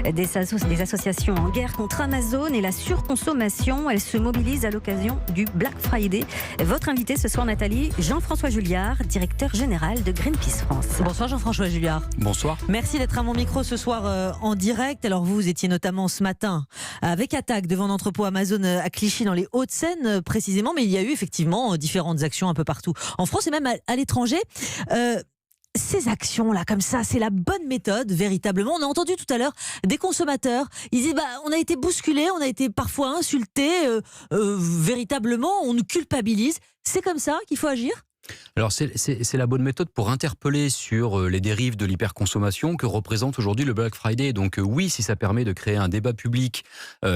Des associations en guerre contre Amazon et la surconsommation. Elles se mobilisent à l'occasion du Black Friday. Votre invité ce soir, Nathalie, Jean-François Julliard, directeur général de Greenpeace France. Bonsoir Jean-François Julliard. Bonsoir. Merci d'être à mon micro ce soir en direct. Alors vous étiez notamment ce matin avec attaque devant l'entrepôt Amazon à Clichy dans les Hauts-de-Seine précisément, mais il y a eu effectivement différentes actions un peu partout en France et même à l'étranger. Ces actions-là, comme ça, c'est la bonne méthode, véritablement. On a entendu tout à l'heure des consommateurs. Ils disent, on a été bousculés, on a été parfois insultés. Véritablement, on nous culpabilise. C'est comme ça qu'il faut agir ? Alors c'est la bonne méthode pour interpeller sur les dérives de l'hyperconsommation que représente aujourd'hui le Black Friday. Donc oui, si ça permet de créer un débat public,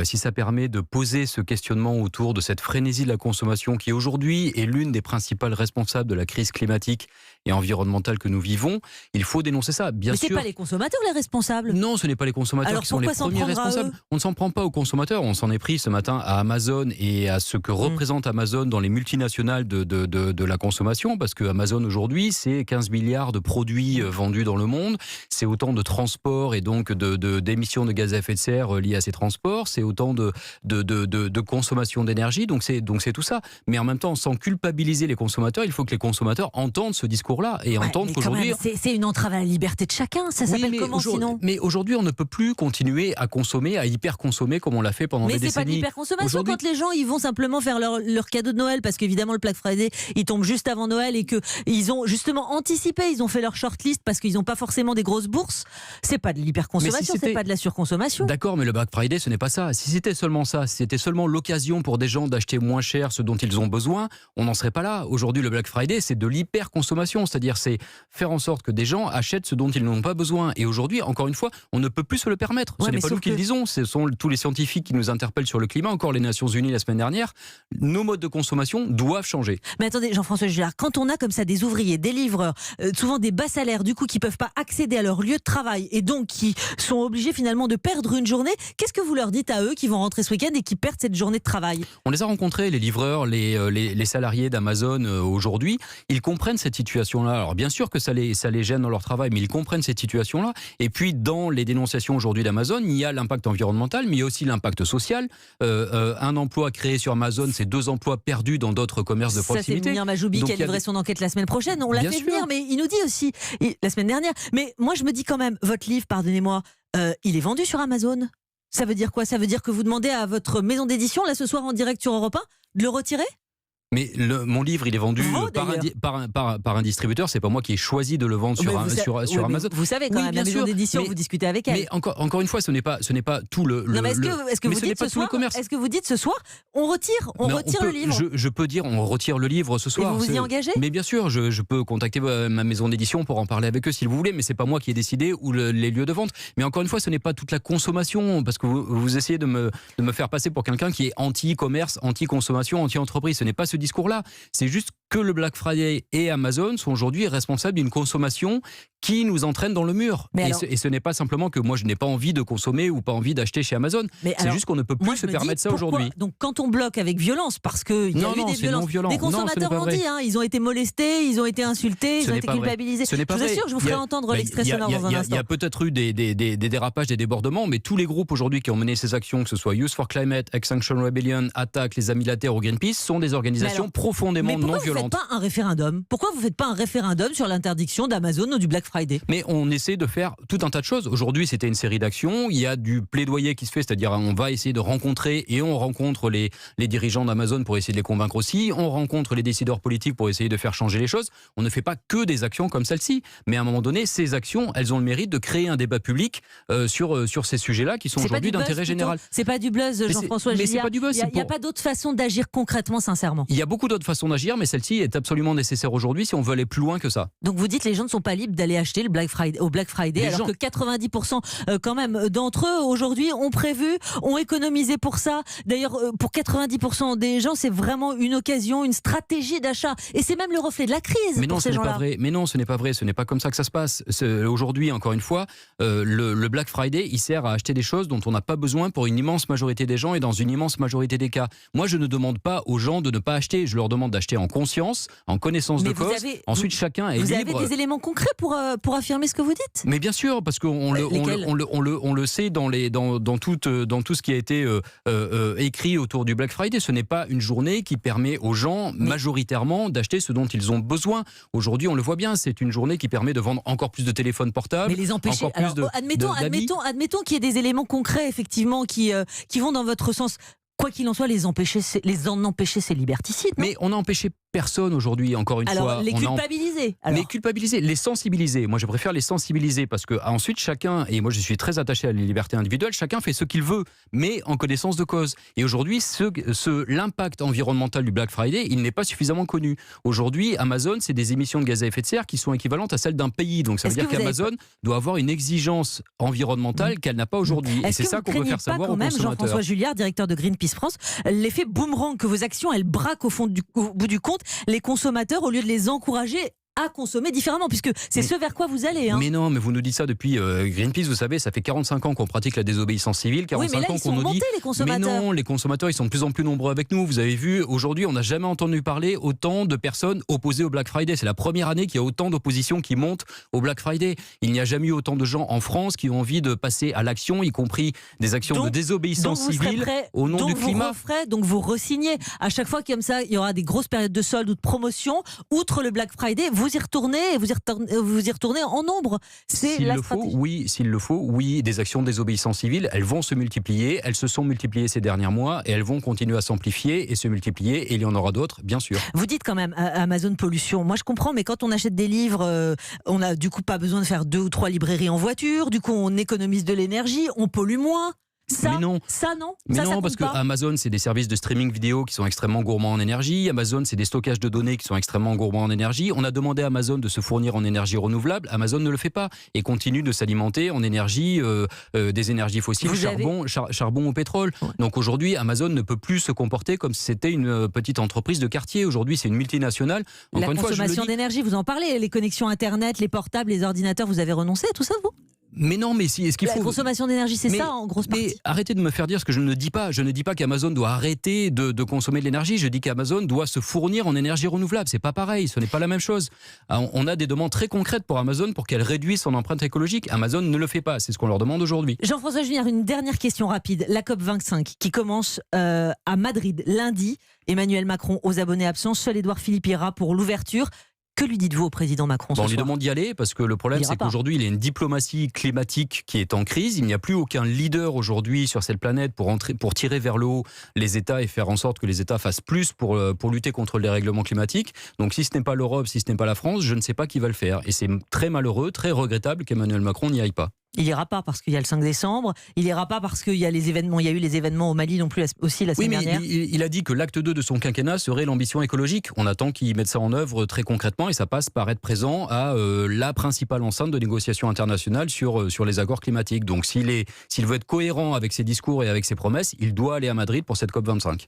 si ça permet de poser ce questionnement autour de cette frénésie de la consommation qui aujourd'hui est l'une des principales responsables de la crise climatique et environnementale que nous vivons, il faut dénoncer ça. Bien sûr. Mais ce n'est pas les consommateurs les responsables. Non, ce n'est pas les consommateurs. Alors, qui sont les premiers responsables. On ne s'en prend pas aux consommateurs, on s'en est pris ce matin à Amazon et à ce que représente Amazon dans les multinationales de la consommation. Parce que Amazon aujourd'hui, c'est 15 milliards de produits vendus dans le monde, c'est autant de transports et donc d'émissions de gaz à effet de serre liées à ces transports, c'est autant de consommation d'énergie, donc c'est tout ça. Mais en même temps, sans culpabiliser les consommateurs, il faut que les consommateurs entendent ce discours-là et entendent qu'aujourd'hui... C'est une entrave à la liberté de chacun, ça s'appelle comment sinon ? Mais aujourd'hui, on ne peut plus continuer à consommer, à hyper-consommer comme on l'a fait pendant des décennies. Mais c'est pas de l'hyper-consommation quand les gens ils vont simplement faire leur cadeau de Noël, parce qu'évidemment le Black Friday, il tombe juste avant Noël et qu'ils ont justement anticipé, ils ont fait leur shortlist parce qu'ils n'ont pas forcément des grosses bourses. C'est pas de l'hyperconsommation, c'est pas de la surconsommation. D'accord, mais le Black Friday, ce n'est pas ça. Si c'était seulement ça, si c'était seulement l'occasion pour des gens d'acheter moins cher ce dont ils ont besoin, on n'en serait pas là. Aujourd'hui, le Black Friday, c'est de l'hyperconsommation, c'est-à-dire c'est faire en sorte que des gens achètent ce dont ils n'ont pas besoin. Et aujourd'hui, encore une fois, on ne peut plus se le permettre. Ce n'est pas nous qui le disons, ce sont tous les scientifiques qui nous interpellent sur le climat, encore les Nations Unies la semaine dernière. Nos modes de consommation doivent changer. Mais attendez, Jean-François Julliard, quand on a comme ça des ouvriers, des livreurs, souvent des bas salaires, du coup qui ne peuvent pas accéder à leur lieu de travail et donc qui sont obligés finalement de perdre une journée, qu'est-ce que vous leur dites à eux qui vont rentrer ce week-end et qui perdent cette journée de travail ? On les a rencontrés, les livreurs, les salariés d'Amazon aujourd'hui, ils comprennent cette situation-là. Alors bien sûr que ça les gêne dans leur travail, mais ils comprennent cette situation-là. Et puis dans les dénonciations aujourd'hui d'Amazon, il y a l'impact environnemental, mais il y a aussi l'impact social. Un emploi créé sur Amazon, c'est 2 emplois perdus dans d'autres commerces de proximité. Ça, c'est Mounir Majoubi qui a livré son enquête la semaine prochaine. On l'a fait venir, mais il nous dit aussi, la semaine dernière, mais moi je me dis quand même, votre livre, pardonnez-moi, il est vendu sur Amazon. Ça veut dire quoi ? Ça veut dire que vous demandez à votre maison d'édition, là ce soir en direct sur Europe 1, de le retirer ? Mais mon livre, il est vendu par un distributeur. C'est pas moi qui ai choisi de le vendre sur Amazon. Vous savez quand même, la maison d'édition, vous discutez avec elle. Mais encore une fois, ce n'est pas tout le. Non, mais est-ce que vous dites ce soir, on retire le livre ? Je peux dire, on retire le livre ce soir. Et vous vous y engagez ? Mais bien sûr, je peux contacter ma maison d'édition pour en parler avec eux si vous voulez. Mais c'est pas moi qui ai décidé ou les lieux de vente. Mais encore une fois, ce n'est pas toute la consommation, parce que vous essayez de me faire passer pour quelqu'un qui est anti-commerce, anti-consommation, anti-entreprise. Ce n'est pas ce discours-là. C'est juste que le Black Friday et Amazon sont aujourd'hui responsables d'une consommation qui nous entraîne dans le mur. Et ce n'est pas simplement que moi je n'ai pas envie de consommer ou pas envie d'acheter chez Amazon. C'est juste qu'on ne peut plus se permettre ça aujourd'hui. Donc quand on bloque avec violence, parce qu'il y a eu des violences, des consommateurs l'ont dit, ils ont été molestés, ils ont été insultés, ils ont été culpabilisés. Je vous assure, je vous ferai entendre l'extrait sonore dans un instant. Il y a peut-être eu des dérapages, des débordements, mais tous les groupes aujourd'hui qui ont mené ces actions, que ce soit Youth for Climate, Extinction Rebellion, Attaque, les Amis de la Terre ou Greenpeace, sont des organisations profondément non violentes. Pourquoi vous ne faites pas un référendum ? Pourquoi vous ne faites pas un référendum sur l'interdiction d'Amazon ou du Black Friday ? Mais on essaie de faire tout un tas de choses. Aujourd'hui, c'était une série d'actions. Il y a du plaidoyer qui se fait, c'est-à-dire on va essayer de rencontrer et on rencontre les dirigeants d'Amazon pour essayer de les convaincre aussi. On rencontre les décideurs politiques pour essayer de faire changer les choses. On ne fait pas que des actions comme celle-ci. Mais à un moment donné, ces actions, elles ont le mérite de créer un débat public sur ces sujets-là qui sont aujourd'hui d'intérêt général. C'est pas du buzz, Jean-François Julliard. Mais c'est pas du buzz. Il n'y a pas d'autre façon d'agir concrètement, sincèrement. Il y a beaucoup d'autres façons d'agir, mais celle-ci est absolument nécessaire aujourd'hui si on veut aller plus loin que ça. Donc vous dites les gens ne sont pas libres d'aller acheter le Black Friday, alors que 90% quand même d'entre eux aujourd'hui ont prévu, ont économisé pour ça. D'ailleurs, pour 90% des gens, c'est vraiment une occasion, une stratégie d'achat. Et c'est même le reflet de la crise pour ces gens-là. Mais non, ce n'est pas vrai. Ce n'est pas comme ça que ça se passe. Aujourd'hui, encore une fois, le Black Friday, il sert à acheter des choses dont on n'a pas besoin pour une immense majorité des gens et dans une immense majorité des cas. Moi, je ne demande pas aux gens de ne pas acheter. Je leur demande d'acheter en conscience conscience, en connaissance de cause. Ensuite, chacun est libre. Vous avez des éléments concrets pour affirmer ce que vous dites ? Mais bien sûr, parce qu'on le sait dans tout ce qui a été écrit autour du Black Friday. Ce n'est pas une journée qui permet aux gens majoritairement d'acheter ce dont ils ont besoin. Aujourd'hui, on le voit bien, c'est une journée qui permet de vendre encore plus de téléphones portables. Mais les empêcher. Admettons qu'il y ait des éléments concrets, effectivement, qui vont dans votre sens. Quoi qu'il en soit, les en empêcher, c'est liberticide. Non ? Mais on n'a empêché personne aujourd'hui, encore une fois. Les culpabiliser. Les culpabiliser, les sensibiliser. Moi, je préfère les sensibiliser parce que ensuite chacun, et moi je suis très attaché à la liberté individuelle, chacun fait ce qu'il veut, mais en connaissance de cause. Et aujourd'hui, l'impact environnemental du Black Friday, il n'est pas suffisamment connu. Aujourd'hui, Amazon, c'est des émissions de gaz à effet de serre qui sont équivalentes à celles d'un pays. Donc ça veut dire qu'Amazon doit avoir une exigence environnementale qu'elle n'a pas aujourd'hui. Et c'est ça qu'on veut faire savoir aux consommateurs. Jean-François Julliard, directeur de Greenpeace France, l'effet boomerang que vos actions, elles braquent au bout du compte les consommateurs au lieu de les encourager à consommer différemment, puisque c'est ce vers quoi vous allez. Mais non, mais vous nous dites ça depuis Greenpeace, vous savez, ça fait 45 ans qu'on pratique la désobéissance civile, 45 ans qu'on nous dit... les consommateurs. Mais non, les consommateurs, ils sont de plus en plus nombreux avec nous. Vous avez vu, aujourd'hui, on n'a jamais entendu parler autant de personnes opposées au Black Friday. C'est la première année qu'il y a autant d'opposition qui monte au Black Friday. Il n'y a jamais eu autant de gens en France qui ont envie de passer à l'action, y compris des actions de désobéissance civile au nom du climat. Donc vous re-signez. À chaque fois comme ça, il y aura des grosses périodes de soldes ou de promotion. Outre le Black Friday, vous y retournez et vous y retournez en nombre. C'est la stratégie. S'il le faut, oui, des actions de désobéissance civile, elles vont se multiplier, elles se sont multipliées ces derniers mois et elles vont continuer à s'amplifier et se multiplier, et il y en aura d'autres, bien sûr. Vous dites quand même Amazon pollution. Moi je comprends, mais quand on achète des livres, on n'a du coup pas besoin de faire 2 ou 3 librairies en voiture, du coup on économise de l'énergie, on pollue moins. Mais non. Parce que Amazon, c'est des services de streaming vidéo qui sont extrêmement gourmands en énergie. Amazon, c'est des stockages de données qui sont extrêmement gourmands en énergie. On a demandé à Amazon de se fournir en énergie renouvelable. Amazon ne le fait pas et continue de s'alimenter en énergie, des énergies fossiles, charbon ou pétrole. Ouais. Donc aujourd'hui, Amazon ne peut plus se comporter comme si c'était une petite entreprise de quartier. Aujourd'hui, c'est une multinationale. La consommation d'énergie, vous en parlez, les connexions Internet, les portables, les ordinateurs, vous avez renoncé à tout ça, vous ? Mais non, mais est-ce qu'il faut... La consommation d'énergie, c'est ça en grosse partie. Mais arrêtez de me faire dire ce que je ne dis pas. Je ne dis pas qu'Amazon doit arrêter de consommer de l'énergie. Je dis qu'Amazon doit se fournir en énergie renouvelable. C'est pas pareil, ce n'est pas la même chose. On a des demandes très concrètes pour Amazon pour qu'elle réduise son empreinte écologique. Amazon ne le fait pas, c'est ce qu'on leur demande aujourd'hui. Jean-François Julliard, une dernière question rapide. La COP25 qui commence à Madrid lundi. Emmanuel Macron aux abonnés absents. Seul Édouard Philippe ira pour l'ouverture. Que lui dites-vous au président Macron ce soir ? On lui demande d'y aller parce que le problème c'est qu'aujourd'hui il y a une diplomatie climatique qui est en crise. Il n'y a plus aucun leader aujourd'hui sur cette planète pour tirer vers le haut les États et faire en sorte que les États fassent plus pour lutter contre le dérèglement climatique. Donc si ce n'est pas l'Europe, si ce n'est pas la France, je ne sais pas qui va le faire. Et c'est très malheureux, très regrettable qu'Emmanuel Macron n'y aille pas. Il n'ira pas parce qu'il y a le 5 décembre, il n'ira pas parce qu'il y a les événements, il y a eu les événements au Mali non plus aussi la semaine dernière. Il a dit que l'acte 2 de son quinquennat serait l'ambition écologique. On attend qu'il mette ça en œuvre très concrètement et ça passe par être présent à la principale enceinte de négociation internationale sur les accords climatiques. Donc s'il veut être cohérent avec ses discours et avec ses promesses, il doit aller à Madrid pour cette COP25.